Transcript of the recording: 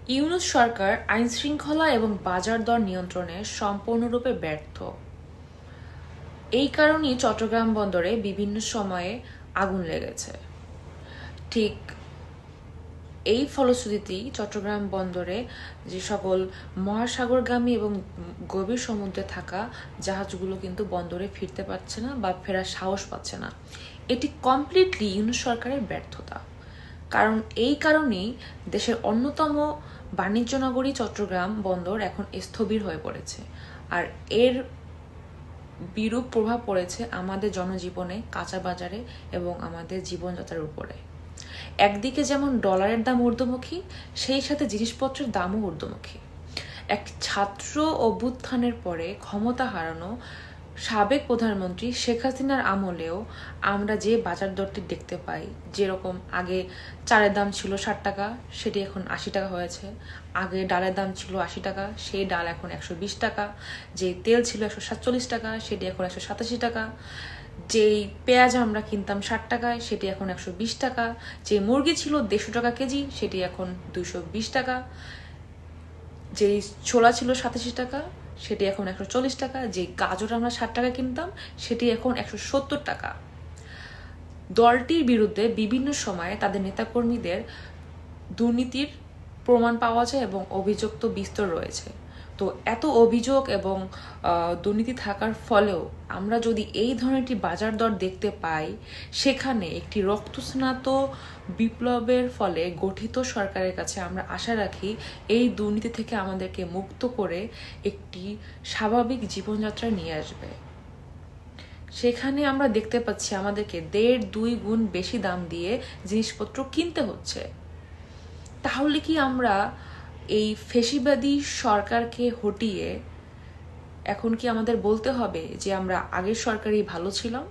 ইউনূস সরকার আইনশৃঙ্খলা এবং বাজার দর নিয়ন্ত্রণে সম্পূর্ণরূপে ব্যর্থ। এই কারণেই চট্টগ্রাম বন্দরে বিভিন্ন সময়ে আগুন লেগেছে। ঠিক এই ফলশ্রুতিতেই চট্টগ্রাম বন্দরে যে সকল মহাসাগরগামী এবং গভীর সমুদ্রে থাকা জাহাজগুলো কিন্তু বন্দরে ফিরতে পারছে না বা ফেরার সাহস পাচ্ছে না। এটি কমপ্লিটলি ইউনূস সরকারের ব্যর্থতা। কারণ এই কারণেই দেশের অন্যতম বাণিজ্য নগরী চট্টগ্রাম বন্দর এখন স্থবির হয়ে পড়েছে। আর এর বিরূপ প্রভাব পড়েছে আমাদের জনজীবনে, কাঁচা বাজারে এবং আমাদের জীবনযাত্রার উপরে। একদিকে যেমন ডলারের দাম ঊর্ধ্বমুখী, সেই সাথে জিনিসপত্রের দামও ঊর্ধ্বমুখী। এক ছাত্র অভ্যুত্থানের পরে ক্ষমতা হারানো সাবেক প্রধানমন্ত্রী শেখ হাসিনার আমলেও আমরা যে বাজার দরটি দেখতে পাই, যেরকম আগে চালের দাম ছিল ৬০ টাকা, সেটি এখন ৮০ টাকা হয়েছে। আগে ডালের দাম ছিল ৮০ টাকা, সেই ডাল এখন ১২০ টাকা। যে তেল ছিল ১৪৭ টাকা, সেটি এখন ১৮৭ টাকা। যেই পেঁয়াজ আমরা কিনতাম ৬০ টাকায়, সেটি এখন ১২০ টাকা। যে মুরগি ছিল ১৫০ টাকা কেজি, সেটি এখন ২২০ টাকা। যেই ছোলা ছিল ৮৭ টাকা, সেটি এখন ১৪০ টাকা। যে গাজর আমরা ৬০ টাকা কিনতাম, সেটি এখন ১৭০ টাকা। দলটির বিরুদ্ধে বিভিন্ন সময়ে তাদের নেতাকর্মীদের দুর্নীতির প্রমাণ পাওয়া যায় এবং অভিযোগ তো বিস্তর রয়েছে। তো এত অভিযোগ এবং দুর্নীতি থাকার ফলেও আমরা যদি এই ধরনের একটি বাজার দর দেখতে পাই, সেখানে একটি রক্তস্নাত বিপ্লবের ফলে গঠিত সরকারের কাছে আমরা আশা রাখি এই দুর্নীতি থেকে আমাদেরকে মুক্ত করে একটি স্বাভাবিক জীবনযাত্রা নিয়ে আসবে। সেখানে আমরা দেখতে পাচ্ছি আমাদেরকে ১.৫-২ গুণ বেশি দাম দিয়ে জিনিসপত্র কিনতে হচ্ছে। তাহলে কি আমরা এই ফ্যাসিবাদী সরকারকে হটিয়ে এখন কি আমাদের বলতে হবে যে আমরা আগের সরকারই ভালো ছিলাম?